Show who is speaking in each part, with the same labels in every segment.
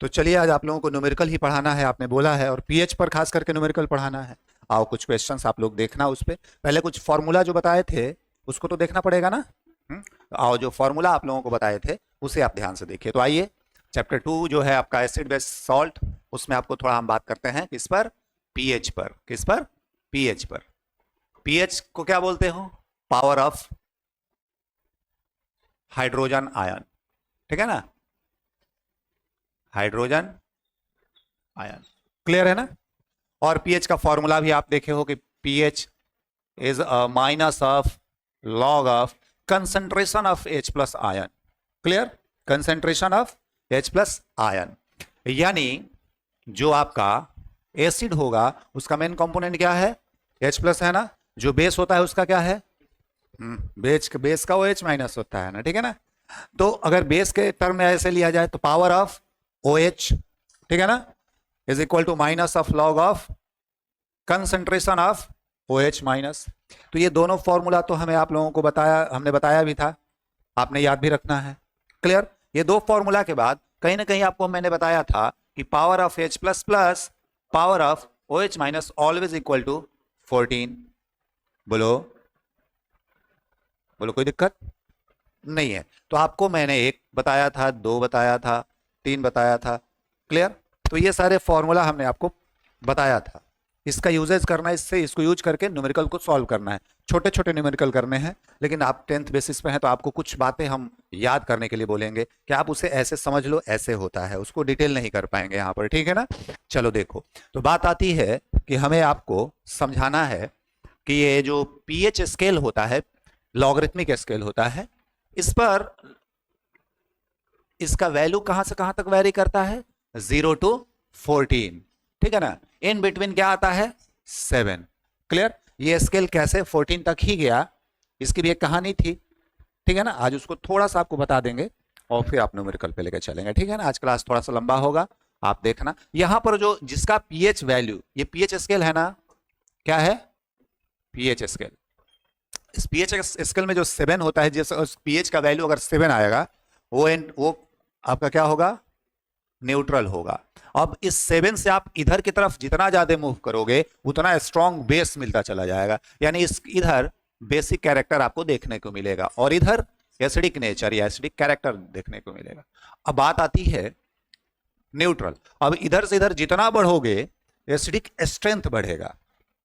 Speaker 1: तो चलिए आज आप लोगों को न्यूमेरिकल ही पढ़ाना है, आपने बोला है, और पीएच पर खास करके न्यूमेरिकल पढ़ाना है। आओ कुछ क्वेश्चंस आप लोग देखना, उस पे पहले कुछ फॉर्मूला जो बताए थे उसको तो देखना पड़ेगा ना। तो आओ जो फॉर्मूला आप लोगों को बताए थे उसे आप ध्यान से देखिए। तो आइए चैप्टर 2 जो है आपका एसिड बेस सॉल्ट, उसमें आपको थोड़ा हम बात करते हैं किस पर, पीएच पर। किस पर? पीएच पर। पीएच को क्या बोलते हो? पावर ऑफ हाइड्रोजन आयन, ठीक है ना, हाइड्रोजन आयन। क्लियर है ना? और पीएच का फॉर्मूला भी आप देखे हो कि pH is a minus of log of concentration of H plus ion. Clear? Concentration of H plus ion, यानी जो आपका एसिड होगा उसका मेन कंपोनेंट क्या है? H प्लस है ना। जो बेस होता है उसका क्या है? बेस का OH माइनस होता है ना, ठीक है ना। तो अगर बेस के टर्म में ऐसे लिया जाए तो पावर ऑफ OH, ठीक है ना, is equal to minus of log of concentration of OH minus. तो ये दोनों फॉर्मूला तो हमें आप लोगों को हमने बताया भी था, आपने याद भी रखना है। क्लियर? ये दो फॉर्मूला के बाद कहीं ना कहीं आपको मैंने बताया था कि power of H plus plus power of OH minus always equal to 14। बोलो बोलो, कोई दिक्कत नहीं है। तो आपको मैंने 1 बताया था, 2 बताया था, 3 बताया था। क्लियर? तो ये सारे फॉर्मूला हमने आपको बताया था, इसका यूजेज करना है, इससे इसको यूज करके न्यूमेरिकल को सॉल्व करना है। छोटे छोटे न्यूमेरिकल करने हैं, लेकिन आप 10th बेसिस पे हैं तो आपको कुछ बातें हम याद करने के लिए बोलेंगे कि आप उसे ऐसे समझ लो, ऐसे होता है, उसको डिटेल नहीं कर पाएंगे यहाँ पर, ठीक है ना। चलो देखो, तो बात आती है कि हमें आपको समझाना है कि ये जो पीएच स्केल होता है, लॉगरिथमिक स्केल होता है, इस पर इसका वैल्यू कहां से कहां तक वेरी करता है? 0 to 14, ठीक है ना। इन बिटवीन क्या आता है? 7। क्लियर? ये स्केल कैसे 14 तक ही गया, इसकी भी एक कहानी थी, ठीक है ना। आज उसको थोड़ा सा आपको बता देंगे और फिर आप न्यूमेरिकल पे लेके चलेंगे, ठीक है ना। आज क्लास थोड़ा सा लंबा होगा, आप देखना। यहां पर जो जिसका पीएच वैल्यू, ये पीएच स्केल है ना, क्या है? PH scale. इस पीएच स्केल में जो 7 होता है, जैसे उस पीएच का वैल्यू अगर 7 आएगा, वो आपका क्या होगा? न्यूट्रल होगा। अब इस 7 से आप इधर की तरफ जितना ज्यादा मूव करोगे उतना स्ट्रॉन्ग बेस मिलता चला जाएगा, यानी इधर बेसिक कैरेक्टर आपको देखने को मिलेगा और इधर एसिडिक नेचर या एसिडिक कैरेक्टर देखने को मिलेगा। अब बात आती है न्यूट्रल। अब इधर से इधर जितना बढ़ोगे एसिडिक स्ट्रेंथ बढ़ेगा,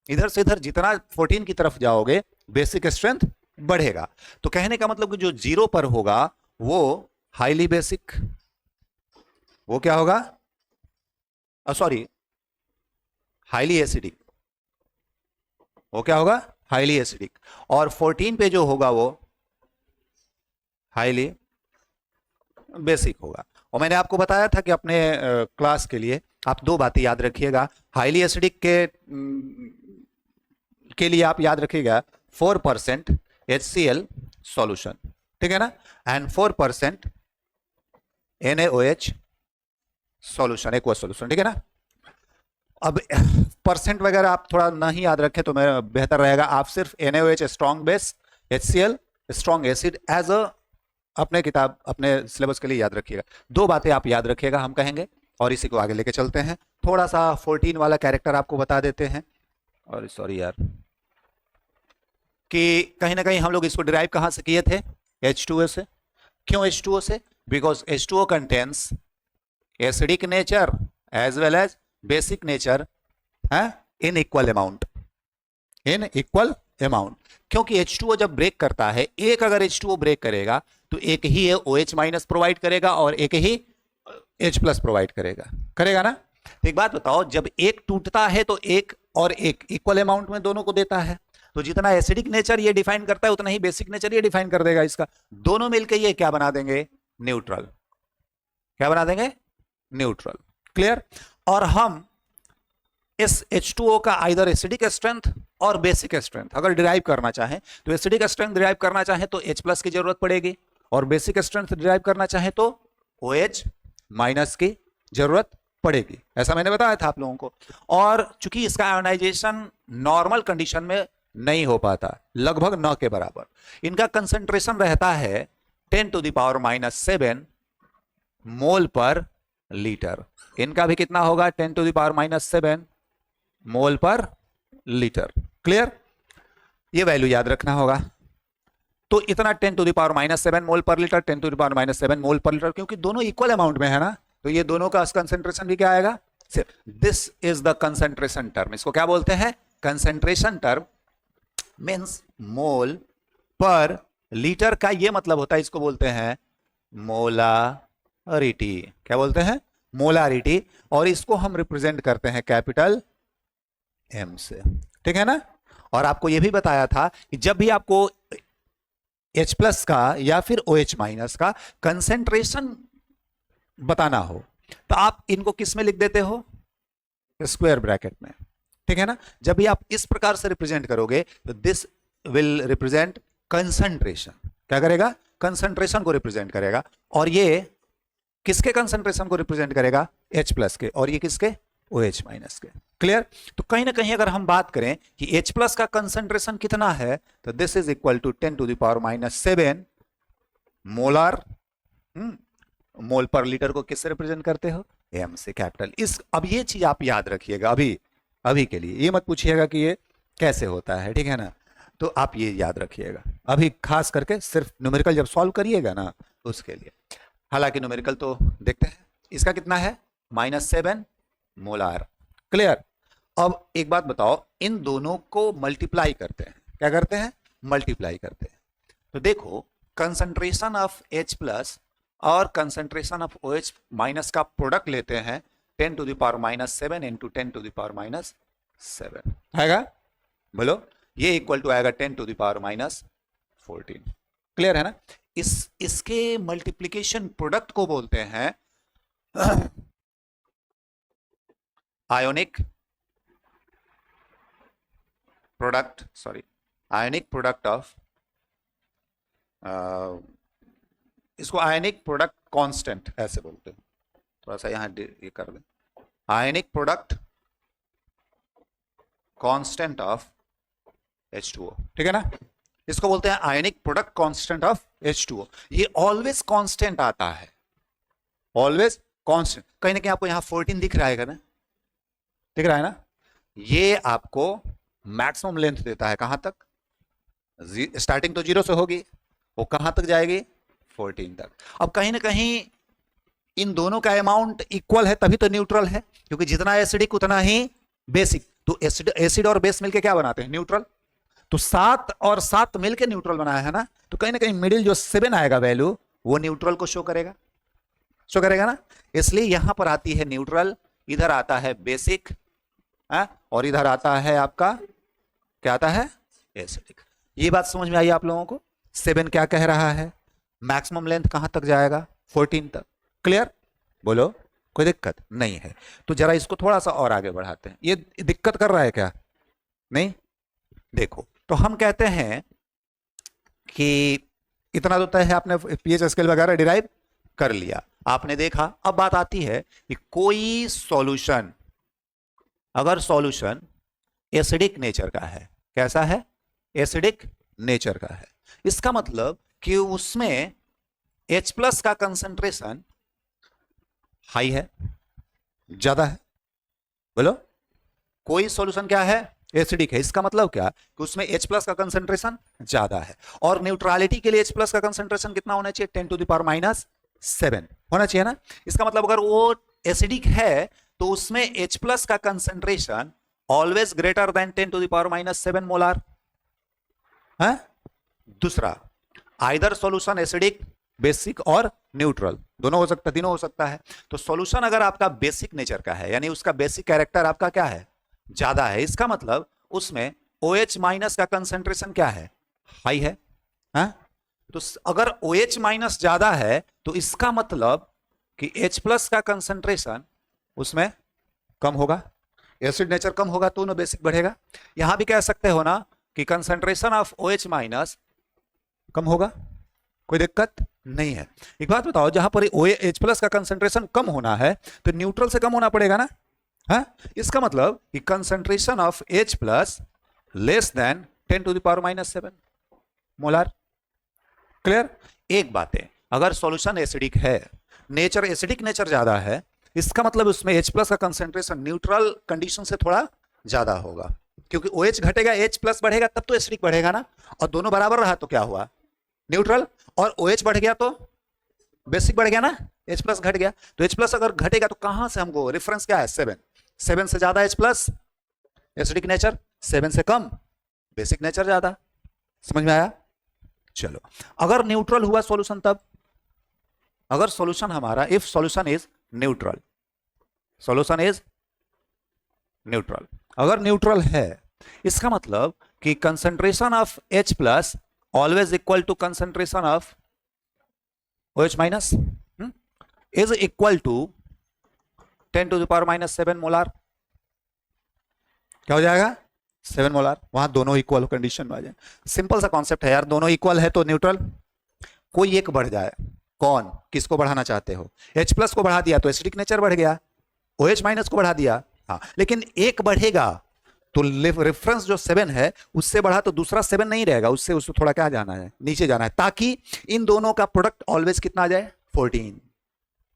Speaker 1: इधर से इधर जितना 14 की तरफ जाओगे बेसिक स्ट्रेंथ बढ़ेगा। तो कहने का मतलब कि जो 0 पर होगा वो हाईली बेसिक, वो क्या होगा? Sorry, highly acidic. वो क्या होगा? Highly acidic. और 14 पे जो होगा वो हाईली बेसिक होगा। और मैंने आपको बताया था कि अपने क्लास के लिए आप 2 बातें याद रखिएगा। हाईली एसिडिक के लिए आप याद रखिएगा 4% HCl सॉल्यूशन, ठीक है ना, and 4% NaOH solution, aqua solution, ठीक है ना। अब परसेंट वगैरह आप थोड़ा नहीं याद रखें तो मेरा बेहतर रहेगा। आप सिर्फ NaOH strong base, HCl strong acid as a अपने किताब, अपने सिलेबस के लिए याद रखिएगा। 2 बातें आप याद रखिएगा, हम कहेंगे और इसी को आगे लेके चलते हैं। थोड़ा सा 14 वाला कैरेक्टर आपको बता देते हैं। और सॉरी यार, कि कहीं ना कहीं हम लोग इसको डिराइव कहां से किए थे? H2O से। क्यों H2O से? Because H2O contains acidic nature as well as basic nature in equal amount, in equal amount. क्योंकि H2O जब ब्रेक करता है, एक अगर H2O ब्रेक करेगा तो एक ही OH माइनस प्रोवाइड करेगा और एक ही H प्लस प्रोवाइड करेगा, करेगा ना। तो एक बात बताओ, जब एक टूटता है तो एक और एक इक्वल अमाउंट में दोनों को देता है। तो जितना एसिडिक नेचर ये डिफाइन करता है उतना ही बेसिक नेचर ये डिफाइन कर देगा इसका। दोनों मिलकर ये क्या बना देंगे? न्यूट्रल। क्या बना देंगे? न्यूट्रल। क्लियर? और हम इस H2O का आइदर एसिडिक स्ट्रेंथ और बेसिक स्ट्रेंथ अगर डिराइव करना चाहें तो एसिडिक स्ट्रेंथ डिराइव करना चाहें तो H प्लस की जरूरत पड़ेगी, और बेसिक स्ट्रेंथ डिराइव करना चाहें तो OH माइनस की जरूरत पड़ेगी। ऐसा मैंने बताया था आप लोगों को। और चूंकि इसका आयोनाइजेशन नॉर्मल कंडीशन में नहीं हो पाता, लगभग 9 के बराबर, इनका कंसेंट्रेशन रहता है 10⁻⁻⁷ मोल पर लीटर। इनका भी कितना होगा 10⁻⁻7 मोल पर लीटर। क्लियर? ये वैल्यू याद रखना होगा। तो इतना 10⁻⁻7 मोल पर लीटर, 10⁻⁻7 मोल पर लीटर, क्योंकि दोनों इक्वल अमाउंट में है ना, तो ये दोनों का कंसेंट्रेशन भी क्या आएगा? This is the concentration term. इसको क्या बोलते हैं? Concentration term means mole per litre का ये मतलब होता है, इसको बोलते हैं मोलारिटी। क्या बोलते हैं? मोलारिटी। और इसको हम रिप्रेजेंट करते हैं कैपिटल एम से। ठीक है ना? और आपको यह भी बताया था कि जब भी आपको H प्लस का या फिर OH माइनस का कंसेंट्रेशन बताना हो तो आप इनको किस में लिख देते हो? स्क्वायर ब्रैकेट में। ठीक है ना? जब भी आप इस प्रकार से रिप्रेजेंट करोगे तो दिस विल रिप्रेजेंट कंसंट्रेशन। क्या करेगा? कंसंट्रेशन को रिप्रेजेंट करेगा। और ये किसके कंसंट्रेशन को रिप्रेजेंट करेगा? H प्लस के। और ये किसके? OH माइनस के। क्लियर? तो कहीं ना कहीं अगर हम बात करें कि H प्लस का कंसंट्रेशन कितना है तो this is equal to 10⁻⁻7 molar. Mole per litre को किससे रिप्रेजेंट करते हो? एम से, कैपिटल। इस अब ये चीज आप याद रखिएगा अभी के लिए। ये मत पूछिएगा कि ये कैसे होता है। ठीक है ना? तो आप ये याद रखिएगा अभी, खास करके सिर्फ न्यूमेरिकल जब सॉल्व करिएगा ना उसके लिए। हालांकि न्यूमेरिकल तो देखते हैं। इसका कितना है? -7 मोलार। क्लियर? अब एक बात बताओ, इन दोनों को मल्टीप्लाई करते हैं। क्या करते हैं? मल्टीप्लाई करते हैं। तो देखो, कंसंट्रेशन ऑफ H प्लस और कंसंट्रेशन ऑफ OH माइनस का प्रोडक्ट लेते हैं 10⁻⁻7 इंटू 10⁻7 आएगा। बोलो, ये इक्वल टू आएगा 10⁻14। क्लियर है ना? इसके मल्टीप्लीकेशन प्रोडक्ट को बोलते हैं आयोनिक प्रोडक्ट ऑफ, इसको आयनिक प्रोडक्ट कांस्टेंट ऐसे बोलते हैं। थोड़ा सा यहां ये कर दें, ionic product constant of H2O। ठीक है ना? इसको बोलते हैं ionic product constant of H2O। ये ऑलवेज कांस्टेंट आता है, ऑलवेज कांस्टेंट। कहीं ना कहीं आपको यहां 14 दिख रहा है ना? दिख रहा है ना? ये आपको मैक्सिमम लेंथ देता है। कहां तक? स्टार्टिंग तो 0 से होगी, वो कहां तक जाएगी? 14 तक। अब कहीं ना कहीं इन दोनों का अमाउंट इक्वल है, तभी तो न्यूट्रल है, क्योंकि जितना एसिडिक उतना ही बेसिक। तो एसिड और बेस मिलके क्या बनाते हैं? न्यूट्रल। तो 7 और 7 मिलके न्यूट्रल बनाया है ना? तो कहीं ना कहीं मिडिल जो 7 आएगा वैल्यू, वो न्यूट्रल को शो करेगा ना? इसलिए यहां पर आती है न्यूट्रल, इधर आता है बेसिक, और इधर आता है आपका क्या आता है? एसिडिक। ये बात समझ में आई आप लोगों को? 7 क्या कह रहा है? मैक्सिमम लेंथ कहां तक जाएगा? 14 तक। क्लियर? बोलो, कोई दिक्कत नहीं है? तो जरा इसको थोड़ा सा और आगे बढ़ाते हैं। ये दिक्कत कर रहा है क्या? नहीं? देखो, तो हम कहते हैं कि इतना तो तय है, आपने पीएच स्केल वगैरह डिराइव कर लिया, आपने देखा। अब बात आती है कि कोई सॉल्यूशन, अगर सॉल्यूशन एसिडिक नेचर का है, कैसा है? एसिडिक नेचर का है, इसका मतलब कि उसमें H प्लस का कंसंट्रेशन हाई है, ज्यादा है। बोलो, कोई सॉल्यूशन क्या है? एसिडिक है। इसका मतलब क्या? कि उसमें H प्लस का कंसंट्रेशन ज्यादा है। और न्यूट्रलिटी के लिए H प्लस का कंसंट्रेशन कितना होना चाहिए? 10⁻⁻7 होना चाहिए ना? इसका मतलब अगर वो एसिडिक है तो उसमें H प्लस का concentration always greater than 10⁻⁻7 molar है। दूसरा, आइदर सॉल्यूशन एसिडिक, बेसिक और न्यूट्रल, दोनों हो सकता है, तीनों हो सकता है। तो सॉल्यूशन अगर आपका बेसिक नेचर का है, यानी उसका बेसिक कैरेक्टर आपका क्या है? ज्यादा है, इसका मतलब उसमें OH माइनस का कंसंट्रेशन क्या है? हाई है। तो अगर OH माइनस ज्यादा है तो इसका मतलब कि H प्लस का कंसंट्रेशन उसमें कम होगा, एसिड नेचर कम होगा, तो ना बेसिक बढ़ेगा। यहां भी कह सकते हो ना कि कंसंट्रेशन ऑफ OH माइनस कम होगा, कोई दिक्कत नहीं है। एक बात बताओ, जहां पर H प्लस का कंसंट्रेशन कम होना है तो न्यूट्रल से कम होना पड़ेगा ना? इसका मतलब कि concentration of H plus less than 10⁻⁻7 molar. Clear? एक बात है, अगर सॉल्यूशन एसिडिक है, नेचर एसिडिक नेचर ज्यादा है, इसका मतलब उसमें H प्लस का कंसेंट्रेशन न्यूट्रल कंडीशन से थोड़ा ज्यादा होगा, क्योंकि OH घटेगा H प्लस बढ़ेगा तब तो एसिडिक बढ़ेगा ना, और दोनों बराबर रहा तो क्या हुआ, न्यूट्रल, और OH बढ़ गया तो बेसिक बढ़ गया ना, H प्लस घट गया, तो H प्लस अगर घटेगा तो कहां से हमको रेफरेंस क्या है, 7, 7 से ज्यादा H प्लस एसिडिक नेचर, 7 से कम बेसिक नेचर ज्यादा, समझ में आया। चलो अगर न्यूट्रल हुआ सॉल्यूशन तब, अगर सॉल्यूशन हमारा, if solution is neutral, solution is neutral, अगर न्यूट्रल है इसका मतलब कि concentration of H plus always equal to concentration of OH minus is equal to 10 to the power minus 7 molar, क्या हो जाएगा 7 मोलार, वहां दोनों इक्वल कंडीशन में आ जाए। सिंपल सा कॉन्सेप्ट है यार, दोनों इक्वल है तो न्यूट्रल, कोई एक बढ़ जाए, कौन, किसको बढ़ाना चाहते हो, H प्लस को बढ़ा दिया तो एसिडिक नेचर बढ़ गया, OH माइनस को बढ़ा दिया, हाँ, लेकिन एक बढ़ेगा तो रेफरेंस जो 7 है उससे बढ़ा तो दूसरा 7 नहीं रहेगा, उससे उसको थोड़ा क्या जाना है, नीचे जाना है, ताकि इन दोनों का प्रोडक्ट ऑलवेज कितना आ जाए 14।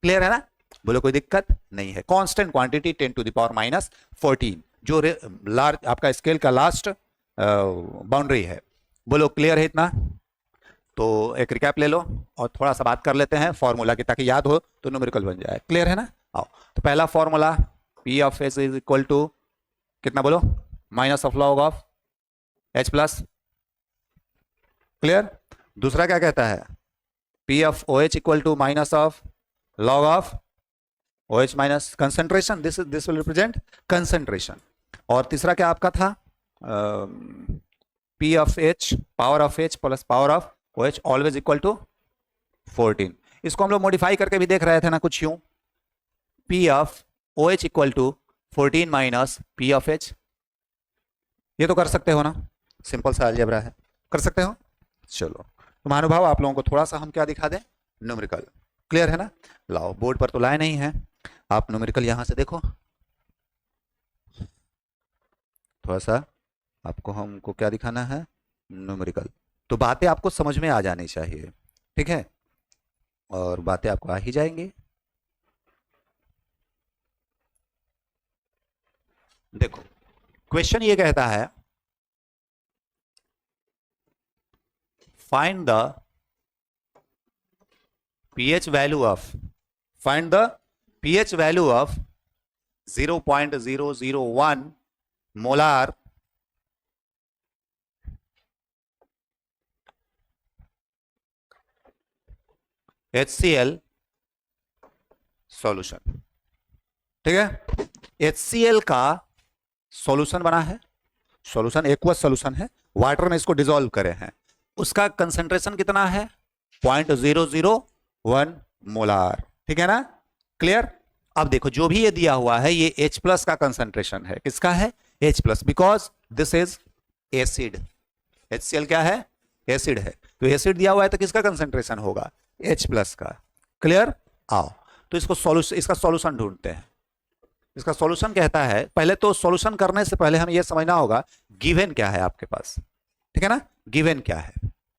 Speaker 1: क्लियर है ना, बोलो कोई दिक्कत नहीं है। Constant quantity 10 to the power minus 14 जो लार्ज आपका स्केल का लास्ट बाउंड्री है, बोलो क्लियर है इतना। तो एक रिकैप ले लो और थोड़ा सा बात कर लेते हैं फॉर्मूला की, ताकि याद हो तो न्यूमेरिकल बन जाए। क्लियर है ना, आओ तो पहला formula P of H is equal to कितना बोलो, minus of log of H plus, clear. दूसरा क्या कहता है, P of OH equal to minus of log of OH minus concentration, this will represent concentration. और तीसरा क्या आपका था, P of H power of H plus power of OH always equal to 14। इसको हम लोग मॉडिफाई करके भी देख रहे थे ना कुछ यूं, P of OH equal to 14 minus P of H, ये तो कर सकते हो ना, सिंपल सा अलजेब्रा है, कर सकते हो। चलो तो महानुभाव आप लोगों को थोड़ा सा हम क्या दिखा दें, न्यूमेरिकल। क्लियर है ना, लाओ बोर्ड पर तो लाए नहीं है, आप न्यूमेरिकल यहां से देखो, थोड़ा सा आपको हमको क्या दिखाना है, न्यूमेरिकल। तो बातें आपको समझ में आ जानी चाहिए, ठीक है, और बातें आपको आ ही जाएंगी। देखो क्वेश्चन ये कहता है, find the pH value of, find the pH value of 0.001 molar HCl solution. ठीक है, HCl का सॉल्यूशन बना है, सॉल्यूशन एक्वस सॉल्यूशन है, वाटर में इसको डिसॉल्व करे हैं, उसका कंसंट्रेशन कितना है 0.001 मोलार, ठीक है ना, क्लियर। अब देखो जो भी ये दिया हुआ है ये H प्लस का कंसंट्रेशन है, किसका है H plus, because this is acid, HCl क्या है एसिड है, तो एसिड दिया हुआ है तो किसका कंसंट्रेशन होगा H प्लस का, क्लियर। आओ तो इसको सॉल्यूशन, इसका सॉल्यूशन ढूंढते हैं। इसका सॉल्यूशन कहता है, पहले तो सॉल्यूशन करने से पहले हमें यह समझना होगा गिवन क्या है आपके पास, ठीक है ना, गिवन क्या है।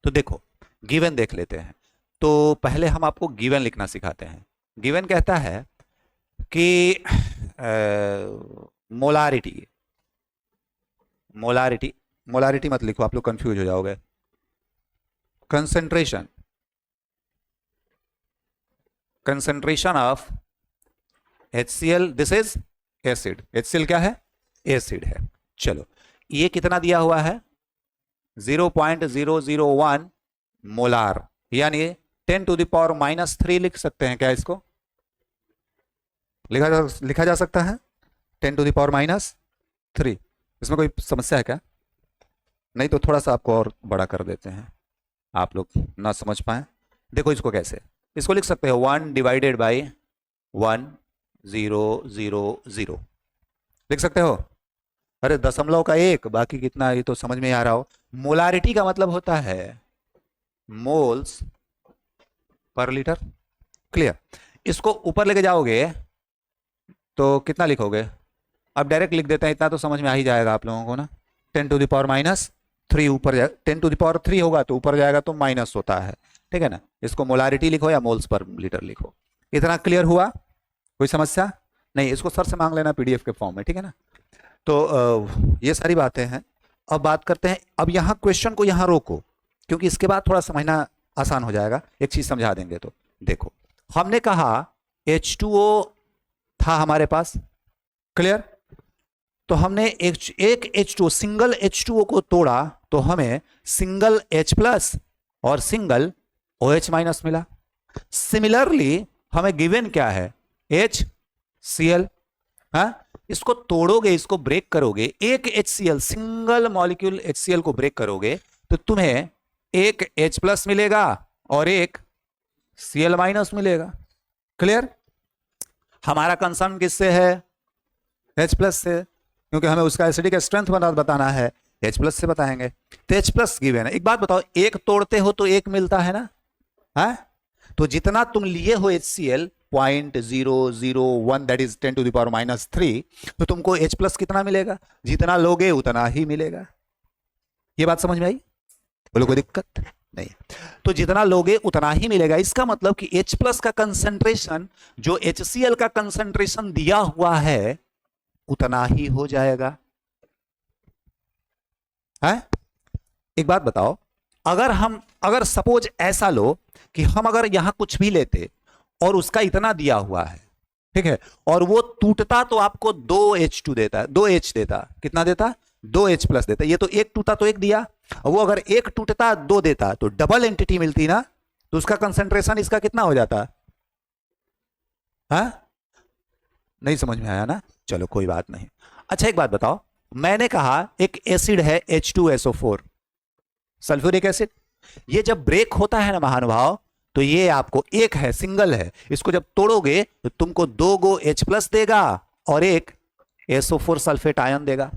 Speaker 1: तो देखो गिवन देख लेते हैं, तो पहले हम आपको गिवन लिखना सिखाते हैं। गिवन कहता है कि मोलारिटी, मोलारिटी, मोलारिटी मत लिखो आप लोग कंफ्यूज हो जाओगे, concentration, concentration of HCl, this is acid, HCl क्या है एसिड है। चलो ये कितना दिया हुआ है 0.001 मोलार, यानी 10 टू द पावर माइनस 3 लिख सकते हैं क्या, इसको लिखा जा सकता है 10 टू द पावर माइनस 3। इसमें कोई समस्या है क्या, नहीं तो थोड़ा सा आपको और बड़ा कर देते हैं, आप लोग ना समझ पाए। देखो इसको कैसे, इसको लिख सकते हो 1 डिवाइडेड बाई 1,0,0,0 लिख सकते हो। अरे दशमलव का 1 बाकी कितना, ये तो समझ में आ रहा हो। मोलारिटी का मतलब होता है मोल्स पर लीटर, क्लियर। इसको ऊपर लेके जाओगे तो कितना लिखोगे, अब डायरेक्ट लिख देते हैं, इतना तो समझ में आ ही जाएगा आप लोगों को ना, 10 टू द पावर माइनस 3 ऊपर जाए, 10 टू द पावर 3 होगा तो ऊपर जाएगा तो माइनस होता है, ठीक है ना। इसको मोलारिटी लिखो या मोल्स पर लीटर लिखो, इतना क्लियर हुआ। कोई समस्या नहीं, इसको सर से मांग लेना पीडीएफ के फॉर्म में, ठीक है ना। तो ये सारी बातें हैं। अब बात करते हैं, अब यहाँ क्वेश्चन को यहाँ रोको, क्योंकि इसके बाद थोड़ा समझना आसान हो जाएगा, एक चीज समझा देंगे। तो देखो, हमने कहा H2O था हमारे पास, क्लियर। तो हमने एक H2O, सिंगल H2O को तोड़ा तो हमें सिंगल H प्लस और सिंगल OH माइनस मिला। सिमिलरली हमें गिवन क्या है, HCl। हाँ, इसको तोड़ोगे, इसको ब्रेक करोगे, एक HCl, सिंगल मॉलिक्यूल HCl को ब्रेक करोगे तो तुम्हें एक H प्लस मिलेगा और एक Cl माइनस मिलेगा, क्लियर। हमारा कंसर्न किससे है, H प्लस से, क्योंकि हमें उसका एसिडिक स्ट्रेंथ बताना है, H प्लस से बताएंगे। तो H प्लस गिवन है। एक बात बताओ, एक तोड़ते हो तो एक मिलता है ना, है? तो जितना तुम लिए हो HCl 0.001, that is 10 to the power -3, तो तुमको H प्लस कितना मिलेगा, जितना लोगे उतना ही मिलेगा। ये बात समझ में आई? बोलो कोई दिक्कत नहीं। तो जितना लोगे उतना ही मिलेगा, इसका मतलब कि H प्लस का कंसंट्रेशन जो HCl का कंसंट्रेशन दिया हुआ है उतना ही हो जाएगा, है? एक बात बताओ, अगर सपोज ऐसा लो कि हम अगर यहां कुछ भी लेते और उसका इतना दिया हुआ है, ठीक है, और वो टूटता तो आपको 2H2 देता, 2H देता, कितना देता, 2H प्लस देता। ये तो एक टूटा तो एक दिया, वो अगर एक टूटता 2 देता तो डबल एंटिटी मिलती ना, तो उसका कंसंट्रेशन इसका कितना हो जाता, हाँ? नहीं समझ में आया ना, चलो कोई बात नहीं। अच्छा एक बात बताओ, मैंने कहा एक एसिड है H2SO4, सल्फ्यूरिक एसिड, ये जब ब्रेक होता है ना महानुभाव, तो ये आपको एक है, सिंगल है, इसको जब तोड़ोगे तो तुमको 2 गो H प्लस देगा और एक SO4 सल्फेट आयन देगा,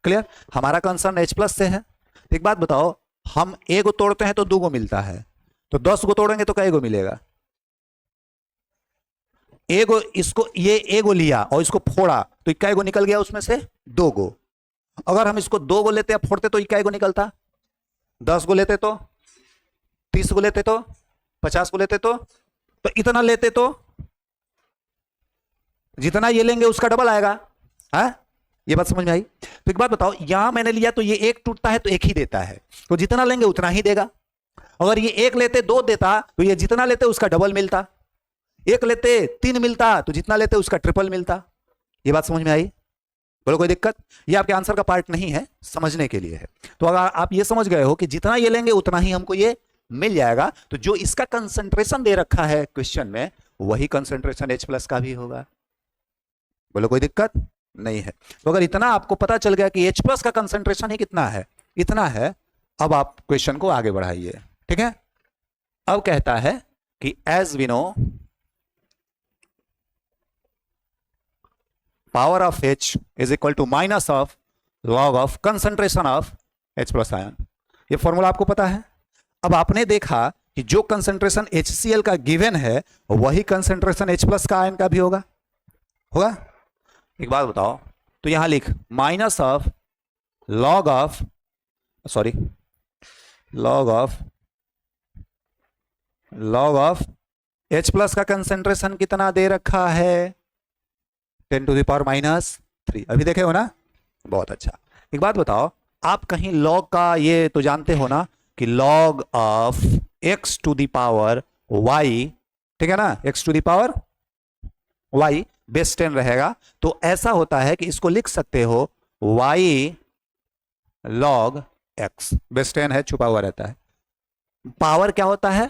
Speaker 1: क्लियर। हमारा कंसर्न H प्लस से है। एक बात बताओ, हम एक गो तोड़ते हैं तो 2 गो मिलता है, तो 10 गो तोड़ेंगे तो कई गो मिलेगा, एगो, इसको ये एगो लिया और इसको फोड़ा तो इक्का गो निकल गया, उसमें से 2 गो। अगर हम इसको 2 गो लेते हैं फोड़ते तो इक्का गो निकलता, 10 गो लेते तो, 30 गो लेते तो, 50 गो लेते तो इतना लेते तो जितना ये लेंगे उसका डबल आएगा, है? ये बात समझ में आई? तो एक बात बताओ, यहां मैंने लिया तो ये एक टूटता है तो एक ही देता है, तो जितना लेंगे उतना ही देगा। अगर ये एक लेते 2 देता तो ये जितना लेते उसका डबल मिलता, एक लेते 3 मिलता तो जितना लेते उसका ट्रिपल मिलता। ये बात समझ में आई? बोलो कोई दिक्कत? ये आपके आंसर का पार्ट नहीं है, समझने के लिए है। तो अगर आप ये समझ गए हो कि जितना ये लेंगे उतना ही हमको ये मिल जाएगा, तो जो इसका कंसंट्रेशन दे रखा है क्वेश्चन में वही कंसंट्रेशन H प्लस का भी होगा। बोलो कोई दिक्कत नहीं है? तो अगर इतना आपको पता चल गया कि H प्लस का कंसंट्रेशन ही कितना है, इतना है, अब आप क्वेश्चन को आगे बढ़ाइए, ठीक है। अब कहता है कि as we know power of H is equal to minus of log of concentration of H plus ion. ये फॉर्मूला आपको पता है। अब आपने देखा कि जो कंसंट्रेशन HCl का गिवन है वही कंसंट्रेशन H प्लस का आयन का भी होगा, होगा? एक बात बताओ, तो यहां लिख minus of log of, sorry, log of H plus का कंसंट्रेशन कितना दे रखा है, 10 to the power -3। अभी देखे हो ना, बहुत अच्छा। एक बात बताओ, आप कहीं लॉग का ये तो जानते हो ना कि log of x to the power y, ठीक है ना, x to the power y base 10 रहेगा, तो ऐसा होता है कि इसको लिख सकते हो y log x, बेस 10 है, छुपा हुआ रहता है। पावर क्या होता है,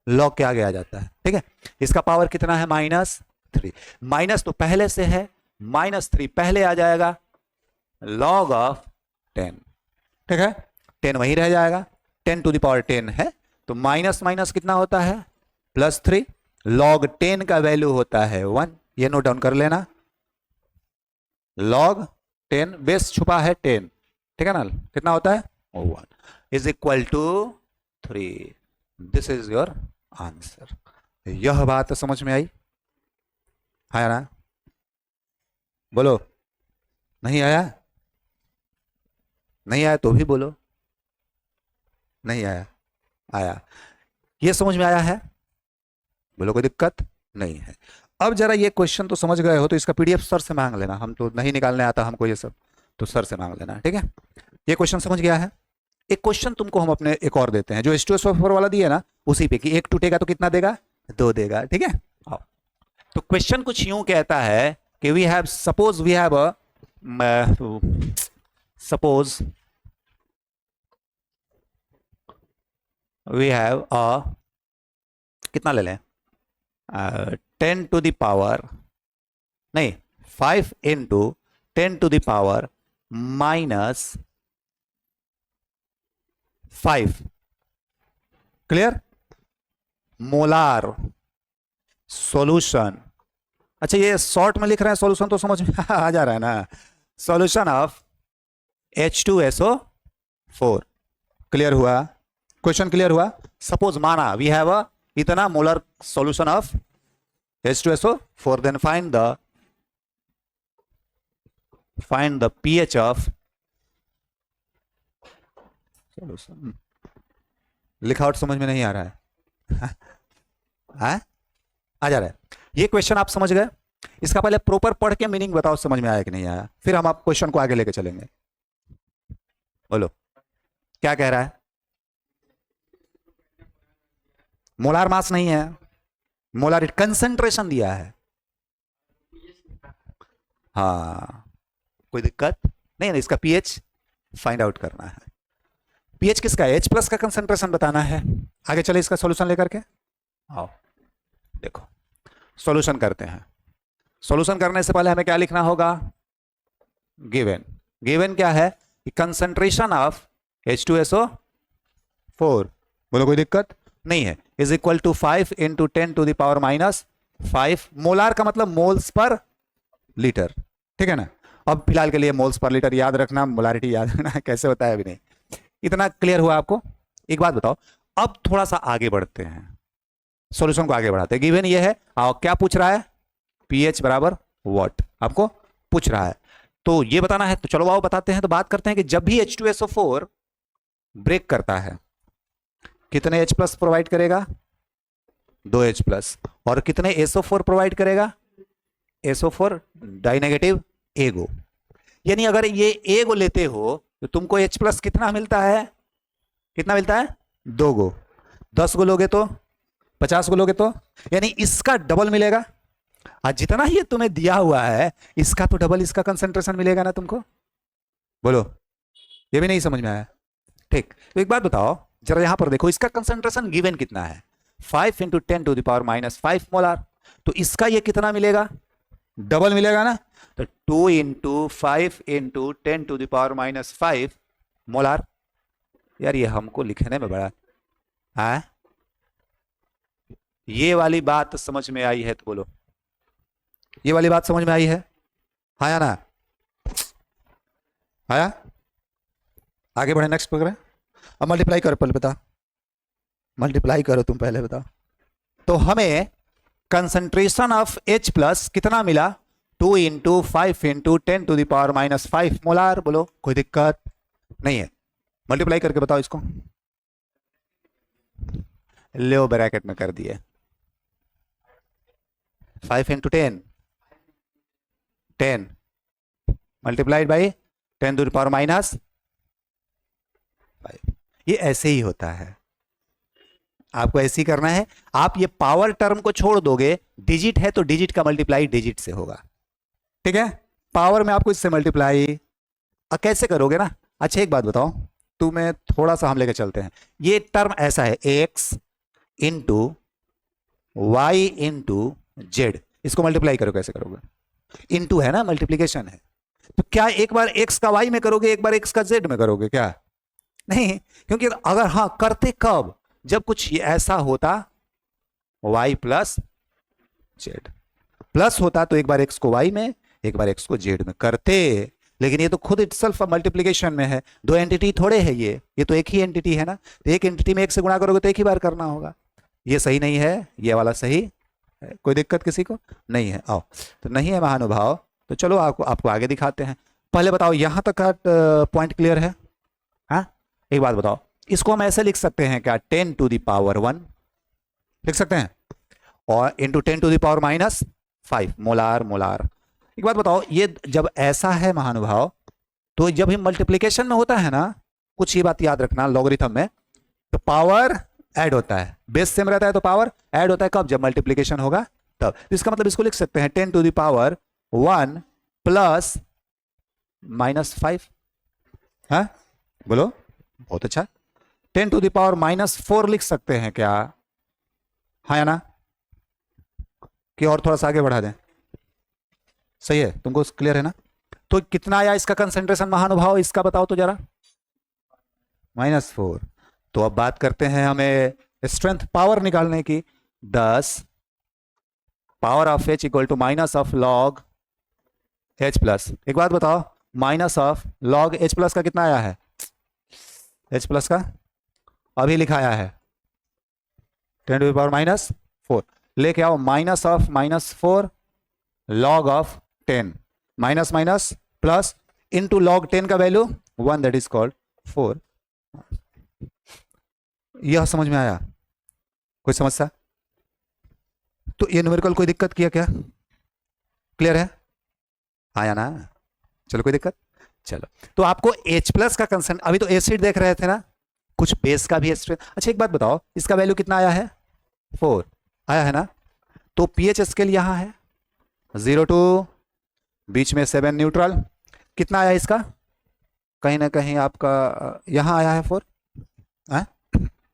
Speaker 1: लॉग के आगे आ जाता है, ठीक है। इसका पावर कितना है, -3। माइनस तो पहले से है, -3 पहले आ जाएगा, लॉग ऑफ 10, ठीक है, 10 वहीं रह जाएगा, 10 to the power 10 है, तो माइनस माइनस कितना होता है, +3। लॉग 10 का वैल्यू होता है 1, ये नोट डाउन कर लेना, लॉग 10, बेस छुपा है 10, ठीक है ना, कितना होता है 1 is equal to 3। This is your answer. यह बात समझ में आई? आया ना? बोलो, नहीं आया? नहीं आया तो भी बोलो, नहीं आया, आया। ये समझ में आया है? बोलो कोई दिक्कत नहीं है। अब जरा ये क्वेश्चन तो समझ गए हो, तो इसका पीडीएफ सर से मांग लेना, हम तो नहीं निकालने आता हमको ये सब, तो सर से मांग लेना, ठीक है। ये क्वेश्चन समझ गया है। एक क्वेश्चन तुमको हम अपने एक और देते हैं, जो H2SO4 वाला दिया ना, उसी पे कि एक टूटेगा तो कितना देगा, 2 देगा, ठीक है। आओ, तो क्वेश्चन कुछ यूं कहता है कि we have suppose we have a suppose we have a कितना ले लें, 10 टू द पावर नहीं 5 into 10 to the power -5 clear molar solution. अच्छा ये शॉर्ट में लिख रहे हैं सॉल्यूशन, तो समझ में आ जा रहा है ना, सॉल्यूशन ऑफ H2SO4। क्लियर हुआ, क्वेश्चन क्लियर हुआ। सपोज माना वी हैव अ इतना molar solution of H2SO4, then find the pH of solution. लिखा आउट समझ में नहीं आ रहा है आ जा रहा है। ये क्वेश्चन आप समझ गए, इसका पहले प्रॉपर पढ़ के मीनिंग बताओ समझ में आया कि नहीं आया, फिर हम आप क्वेश्चन को आगे लेके चलेंगे। बोलो क्या कह रहा है। मोलार मास नहीं है, मोलार कंसंट्रेशन दिया है। हाँ कोई दिक्कत नहीं है, इसका पीएच फाइंड आउट करना है। पीएच किसका है, H+ का कंसंट्रेशन बताना है। आगे चले इसका सॉल्यूशन लेकर के आओ, देखो सॉल्यूशन करते हैं। सॉल्यूशन करने से पहले हमें क्या लिखना होगा, गिवन। गिवन क्या है, कंसंट्रेशन ऑफ H2SO4, बोलो कोई दिक्कत नहीं है, is equal to 5 into 10 to the power -5। Molar का मतलब मोल्स पर लीटर, ठीक है ना। अब फिलहाल के लिए मोल्स पर लीटर याद रखना, मोलारिटी याद रखना कैसे होता है अभी नहीं। इतना क्लियर हुआ आपको। एक बात बताओ, अब थोड़ा सा आगे बढ़ते हैं, सॉल्यूशन को आगे बढ़ाते हैं। गिवन ये है और क्या पूछ रहा है, पीएच बराबर वॉट आपको पूछ रहा है, तो ये बताना है। तो चलो आओ बताते हैं। तो बात करते हैं कि जब भी H2SO4 ब्रेक करता है कितने H+ प्रोवाइड करेगा, 2 H+, और कितने SO4 प्रोवाइड करेगा, SO4 डाइनेगेटिव एगो। यानी अगर ये एगो लेते हो तो तुमको H+ कितना मिलता है, कितना मिलता है, 2 गो। 10 गो लोगे तो 50 गो लोगे तो यानी इसका डबल मिलेगा। आज जितना ही तुम्हें दिया हुआ है इसका तो डबल इसका कंसंट्रेशन मिलेगा ना तुमको। बोलो ये भी नहीं समझ में आया, ठीक। तो एक बात बताओ जरा, यहां पर देखो इसका कंसंट्रेशन गिवन कितना है, 5 into 10 to the power -5 molar. तो इसका ये कितना मिलेगा, डबल मिलेगा ना। तो 2 into 5 into 10 to the power -5 molar. यार ये हमको लिखने में बड़ा है, ये वाली बात समझ में आई है तो बोलो, ये वाली बात समझ में आई है, आया ना, आया। आगे बढ़े, नेक्स्ट पकड़े। अब मल्टीप्लाई करो, पहले बता, मल्टीप्लाई करो तुम पहले बताओ। तो हमें कंसंट्रेशन ऑफ H+ कितना मिला, 2 into 5 into 10 to the power -5 molar. बोलो कोई दिक्कत नहीं है, मल्टीप्लाई करके बताओ इसको। लो ब्रैकेट में कर दिए, 5 into 10 10 multiplied by 10 to the power -5। ये ऐसे ही होता है, आपको ऐसे ही करना है। आप ये पावर टर्म को छोड़ दोगे, डिजिट है तो डिजिट का मल्टीप्लाई डिजिट से होगा, ठीक है। पावर में आपको इससे मल्टीप्लाई कैसे करोगे ना। अच्छा एक बात बताओ, तुम्हें थोड़ा सा हम लेके चलते हैं। ये टर्म ऐसा है, x into Y into Z, इसको मल्टीप्लाई करो, कैसे करोगे, इंटू है ना, मल्टीप्लीकेशन है। तो क्या एक बार x का y में करोगे, एक बार x का z में करोगे, क्या नहीं। क्योंकि अगर हाँ करते कब, जब कुछ ऐसा होता y + z प्लस होता, तो एक बार x को y में एक बार x को z में करते। लेकिन ये तो खुद इटसेल्फ मल्टीप्लिकेशन में है, 2 एंटिटी थोड़े है, ये तो एक ही एंटिटी है ना। तो एक एंटिटी में 1 से गुणा करोगे तो एक ही बार करना होगा। ये सही नहीं है, ये वाला सही है, कोई दिक्कत किसी को नहीं है। आओ, तो नहीं है महानुभाव, तो चलो आपको आगे दिखाते हैं। पहले बताओ यहां तक का पॉइंट क्लियर है। हाँ एक बात बताओ, इसको हम ऐसे लिख सकते हैं क्या, 10 टू द पावर 1 लिख सकते हैं, और into 10 to the power 5 molar molar. एक बात बताओ, ये जब ऐसा है महानुभाव, तो जब ही मल्टीप्लीकेशन में होता है ना, कुछ ये बात याद रखना, लॉगरिथम में तो पावर ऐड होता है, बेस सेम रहता है तो पावर ऐड होता है कब, जब मल्टीप्लीकेशन होगा तब। तो इसका मतलब इसको लिख सकते हैं 10 टू द पावर 1 प्लस -5। हाँ बोलो, बहुत अच्छा। 10 टू द पावर -4 लिख सकते हैं क्या? हाँ या ना? कि और थोड़ा सा आगे बढ़ा दें? सही है, तुमको क्लियर है ना? तो कितना आया इसका कंसेंट्रेशन महानुभाव, इसका बताओ तो जरा। -4। तो अब बात करते हैं हमें स्ट्रेंथ पावर निकालने की। 10 power of H equal to minus of log H plus. एक बात बताओ, minus of log H plus का कितना आया है? H प्लस का अभी लिखाया है 10 टू द पावर -4। लेके आओ minus of -4 log of 10, minus minus plus into log 10 का वैल्यू 1, दैट इज कॉल्ड 4। यह समझ में आया? कोई समस्या? तो ये न्यूमेरिकल कोई दिक्कत किया क्या? क्लियर है? आया ना? चलो कोई दिक्कत? चलो, तो आपको H प्लस का कंसेंट, अभी तो एसिड देख रहे थे ना, कुछ बेस का भी एसिड। अच्छा एक बात बताओ, इसका वैल्यू कितना आया है? 4 आया है ना? तो pH स्केल यहां है 0 टू, बीच में 7 न्यूट्रल। कितना आया इसका? कहीं ना कहीं आपका यहां आया है 4,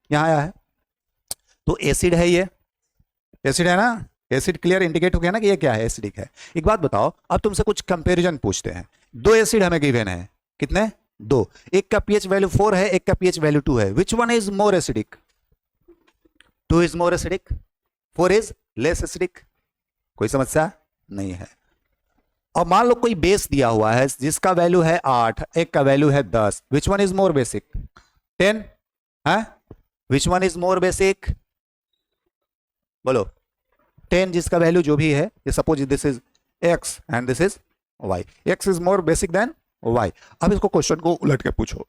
Speaker 1: यहां आया है। तो एसिड है, ये एसिड है ना? एसिड क्लियर इंडिकेट हो गया ना कि ये क्या है, एसिडिक है। एक बात बताओ, अब तुमसे कुछ कंपैरिजन पूछते हैं। 2 एसिड हमें गिवन है, कितने? 2। एक का pH वैल्यू 4 है, एक का pH वैल्यू 2 है। Which one is more acidic? 2 is more acidic, 4 is less acidic. कोई समस्या नहीं है। और मान लो कोई बेस दिया हुआ है जिसका वैल्यू है 8, एक का वैल्यू है 10। Which one is more basic? 10 है? Which one is more basic? बोलो। 10 जिसका वैल्यू जो भी है, suppose this is x and this is y, x is more basic than y। अब इसको क्वेश्चन को उलट के पूछो,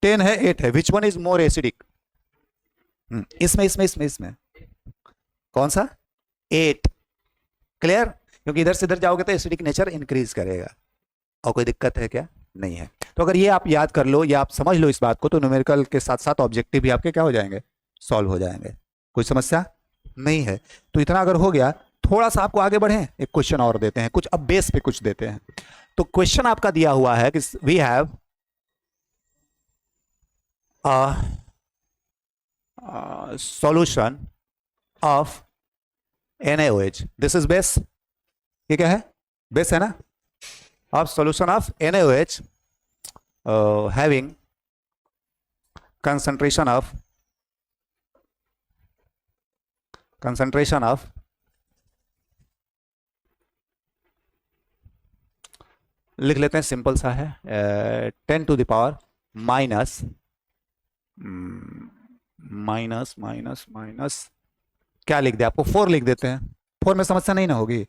Speaker 1: 10 है 8 है, which one is more acidic? इसमें कौन सा? 8। क्लियर? क्योंकि इधर से इधर जाओगे तो एसिडिक नेचर इंक्रीज करेगा। और कोई दिक्कत है क्या? नहीं है। तो अगर ये आप याद कर लो या आप समझ लो इस बात को, तो न्यूमेरिकल के साथ साथ ऑब्जेक्टिव भी आपके क्या हो जाएंगे? सॉल्व हो जाएंगे। कोई समस्या नहीं है। तो इतना अगर हो गया, थोड़ा सा आपको आगे बढ़े, एक क्वेश्चन और देते हैं, कुछ अब बेस पे कुछ देते हैं। तो क्वेश्चन आपका दिया हुआ है कि we have solution of NaOH, this is base. ये क्या है? बेस है ना? Of solution of NaOH having concentration of लिख लेते हैं, सिंपल सा है, 10 टू द पावर माइनस क्या लिख दे? आपको 4 लिख देते हैं। 4 में समस्या नहीं ना होगी?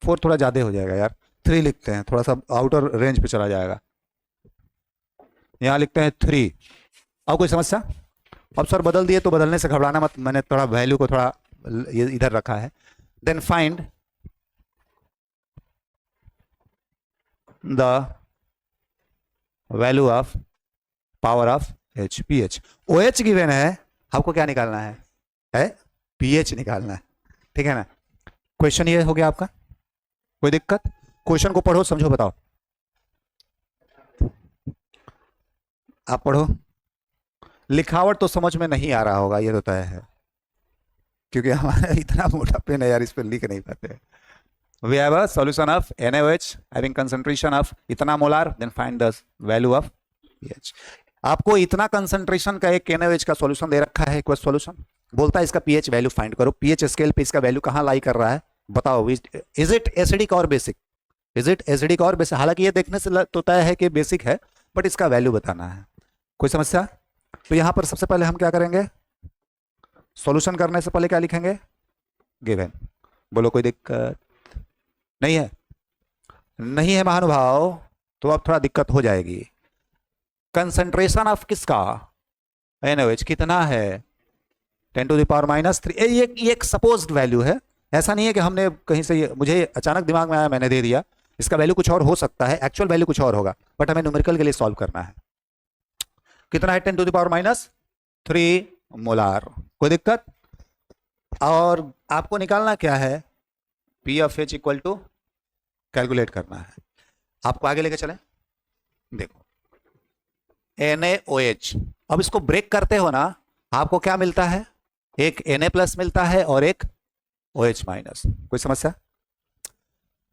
Speaker 1: 4 थोड़ा ज्यादा हो जाएगा यार। 3 लिखते हैं, थोड़ा सा आउटर रेंज पे चला जाएगा। यहां लिखते हैं 3। और कोई समस्या? अब सर बदल दिए तो बदलने से घबराना मत, मैंने थोड़ा वैल्यू को थोड़ा इधर रखा है। Then find the value of power of H, pH। OH given है, आपको क्या निकालना है? pH निकालना है। ठीक है ना? क्वेश्चन ये हो गया आपका। कोई दिक्कत? क्वेश्चन को पढ़ो, समझो, बताओ। आप पढ़ो। लिखावट तो समझ में नहीं आ रहा होगा, ये तो तय है, क्योंकि हमारा इतना मोटा पेन है यार, इस पर लिख नहीं पाते। We have a solution of NaOH having concentration of इतना molar, then find the value of pH। आपको इतना कंसंट्रेशन का एक NaOH का सॉल्यूशन दे रखा है, क्वेश्चन सॉल्यूशन बोलता है इसका pH वैल्यू फाइंड करो। pH स्केल पे इसका वैल्यू कहां लाई कर रहा है, बताओ। इज इट एसिडिक और बेसिक? इज इट एसिडिक और बेसिक? हालांकि ये देखने से तो तय है कि बेसिक है, बट इसका वैल्यू बताना है। कोई समस्या? तो यहां पर सबसे पहले हम क्या करेंगे, सॉल्यूशन करने से पहले क्या लिखेंगे? गिवन। बोलो कोई दिक्कत नहीं है? नहीं है महानुभाव, तो अब थोड़ा दिक्कत हो जाएगी। कंसंट्रेशन ऑफ किसका? NaOH कितना है? 10 टू द पावर -3। ये एक सपोज्ड वैल्यू है, ऐसा नहीं है कि हमने कहीं से मुझे अचानक दिमाग में आया मैंने दे दिया, इसका वैल्यू कुछ और हो सकता है, एक्चुअल वैल्यू कुछ और होगा, बट हमें न्यूमेरिकल के लिए सॉल्व करना है। कितना है 10⁻³ मोलार, कोई दिक्कत? और आपको निकालना क्या है, P of H equal to calculate करना है। आपको आगे लेके चलें, देखो NaOH, अब इसको ब्रेक करते हो ना, आपको क्या मिलता है, एक Na+ मिलता है और एक OH-। कोई समस्या?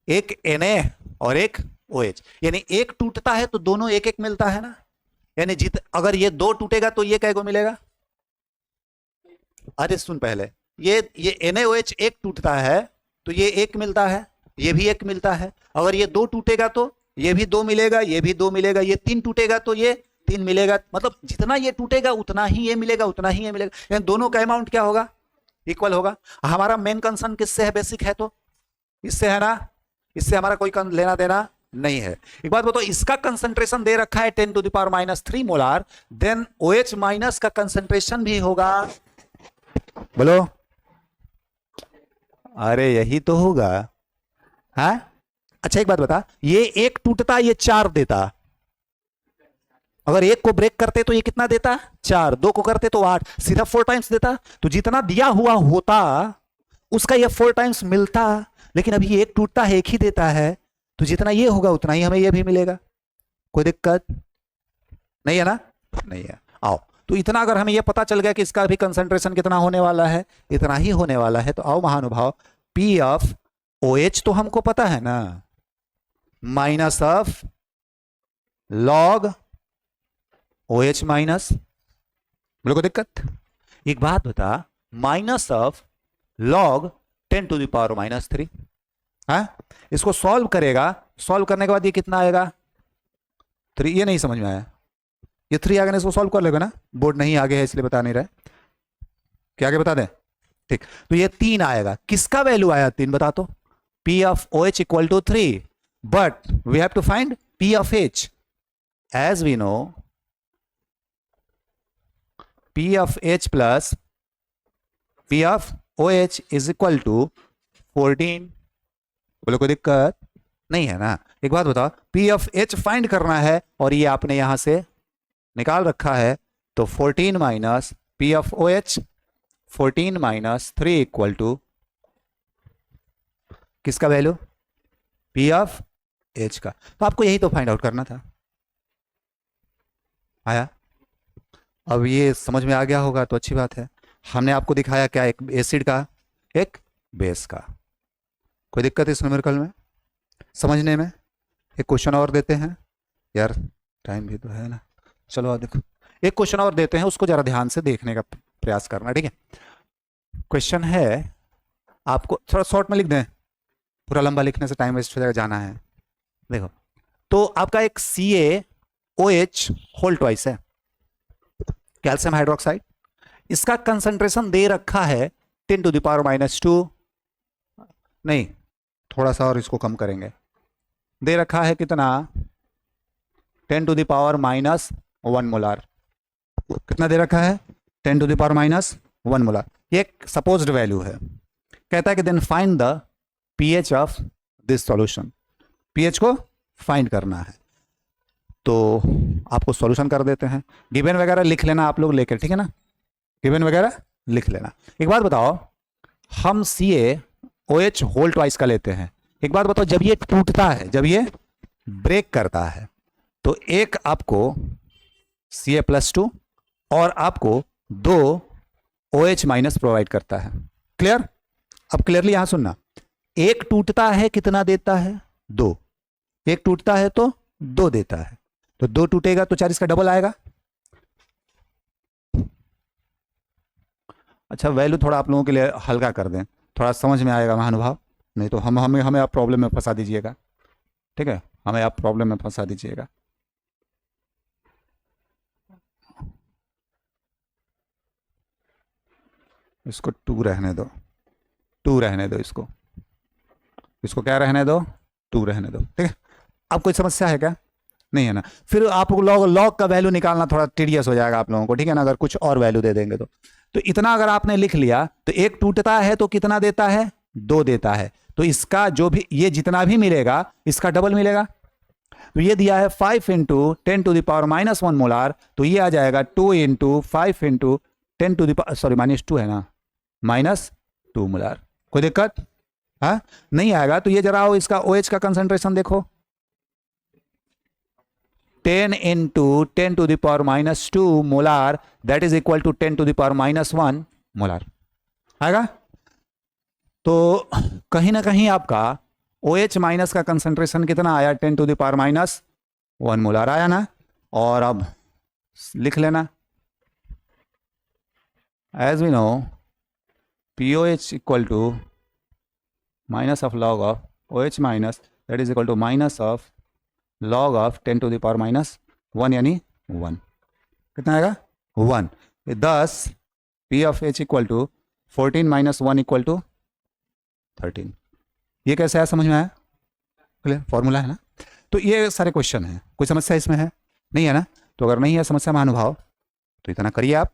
Speaker 1: एक Na और एक OH, यानी एक टूटता है तो दोनों एक एक मिलता है ना, यानी अगर ये दो टूटेगा तो ये कै को मिलेगा? अरे सुन पहले, ये NaOH एक टूटता है तो ये एक मिलता है, ये भी एक मिलता है। अगर ये दो टूटेगा तो ये भी दो मिलेगा, ये भी दो मिलेगा, ये तीन टूटेगा तो ये तीन मिलेगा, मतलब जितना ये टूटेगा उतना ही ये मिलेगा, उतना ही ये मिलेगा, यानी दोनों का अमाउंट क्या होगा, इक्वल होगा। हमारा मेन कंसर्न किससे है, बेसिक है तो इससे है ना, इससे हमारा कोई लेना देना नहीं है। एक बात बताओ, इसका कंसंट्रेशन दे रखा है 10⁻³ मोलार, देन OH- का कंसंट्रेशन भी होगा, बोलो, अरे यही तो होगा। हाँ अच्छा एक बात बता, ये एक टूटता ये 4 देता, अगर एक को ब्रेक करते तो ये कितना देता, 4, दो को करते तो 8, सीधा 4 टाइम्स देता, तो जितना दिया हुआ होता उसका ये 4 टाइम्स मिलता, लेकिन अभी एक टूटता है एक ही देता है, तो जितना ये होगा उतना ही हमें ये भी मिलेगा। कोई दिक्कत नहीं है ना? नहीं है। आओ, तो इतना अगर हमें ये पता चल गया कि इसका भी कंसंट्रेशन कितना होने वाला है, इतना ही होने वाला है, तो आओ महानुभाव, पी ऑफ OH तो हमको पता है ना, माइनस ऑफ लॉग OH-। बोलो कोई दिक्कत? एक बात बता, माइनस ऑफ लॉग 10⁻³ हाँ, इसको सॉल्व करेगा, सॉल्व करने के बाद ये कितना आएगा, 3। ये नहीं समझ में आया, ये 3 आगे इसको सॉल्व कर लेगा ना, बोर्ड नहीं आगे है इसलिए बता नहीं रहे, क्या आगे बता दें? ठीक, तो ये 3 आएगा, किसका वैल्यू आया 3 बता तो, P of OH equal to 3, but we have to find P of H, as we know P of H plus P of OH is equal to 14। बोलो कोई दिक्कत नहीं है ना? एक बात बताओ, P of H फाइंड करना है और ये आपने यहां से निकाल रखा है, तो 14 minus P of OH, 14 minus 3 equal to किसका वैल्यू, P of H का। तो आपको यही तो फाइंड आउट करना था। आया? अब ये समझ में आ गया होगा तो अच्छी बात है। हमने आपको दिखाया क्या, एक एसिड का एक बेस का। कोई दिक्कत इस न्यूमेरिकल में समझने में? एक क्वेश्चन और देते हैं यार, टाइम भी तो है ना, चलो देखो एक क्वेश्चन और देते हैं, उसको जरा ध्यान से देखने का प्रयास करना, ठीक है? क्वेश्चन है, आपको थोड़ा शॉर्ट में लिख दें, पूरा लंबा लिखने से टाइम वेस्ट हो जाएगा, जाना है। देखो, तो आपका एक CaOH होल ट्वाइस है, कैल्शियम हाइड्रोक्साइड, इसका कंसंट्रेशन दे रखा है 10⁻², नहीं थोड़ा सा और इसको कम करेंगे, दे रखा है कितना, 10⁻⁻1 मोलार। कितना दे रखा है, 10⁻⁻1 मोलार। ये एक सपोज्ड वैल्यू है। कहता है कि then find the pH of this solution, pH को फाइंड करना है। तो आपको सॉल्यूशन कर देते हैं, गिवन वगैरह लिख लेना आप लोग लेकर, ठीक है ना, गिवन वगैरह लिख लेना। एक बात बताओ, हम CaOH होल ट्वाइस का लेते हैं। एक बात बताओ, जब ये टूटता है, जब ये ब्रेक करता है, तो एक आपको Ca+2 और आपको 2 OH- प्रोवाइड करता है। क्लियर? अब क्लियरली यहां सुनना, एक टूटता है कितना देता है, 2, एक टूटता है तो 2 देता है, तो 2 टूटेगा तो 4 इसका डबल आएगा। अच्छा, वैल्यू थोड़ा आप लोगों के लिए हल्का कर दें, थोड़ा समझ में आएगा महानुभाव, नहीं तो हमें आप प्रॉब्लम में फंसा दीजिएगा, ठीक है, हमें आप प्रॉब्लम में फंसा दीजिएगा। इसको 2 रहने दो, 2 रहने दो, इसको क्या रहने दो, 2 रहने दो, ठीक है। अब कोई समस्या है क्या? नहीं है ना? फिर आपको लॉग का वैल्यू निकालना थोड़ा टीडियस हो जाएगा आप लोगों को, ठीक है ना, अगर कुछ और वैल्यू दे देंगे तो इतना अगर आपने लिख लिया, तो एक टूटता है तो कितना देता है, 2 देता है, तो इसका जो भी ये जितना भी मिलेगा इसका डबल मिलेगा। तो ये दिया है 5 into 10 to the power -1 molar, तो ये आ जाएगा 2 into 5 into 10 to the power, sorry -2 है ना, -2 मोलार। कोई दिक्कत? हाँ नहीं आएगा तो ये जरा हो, इसका OH का कंसंट्रेशन देखो, 10 into 10 to the power -2 molar, that is equal to 10 to the power -1 molar आएगा। तो कहीं ना कहीं आपका OH माइनस का कंसंट्रेशन कितना आया, 10 टू द पावर -1 मोलार आया ना। और अब लिख लेना, as we know POH equal to minus of log of OH minus, that is equal to minus of log of 10 to the power -1 यानी 1। कितना आएगा? 1। thus P of H equal to 14 - 1 equal to 13। ये कैसे आया, समझ में आया? Clear formula है ना। तो ये सारे क्वेश्चन हैं, कोई समस्या इसमें है नहीं है ना? तो अगर नहीं है समस्या महानुभाव तो इतना करिए आप।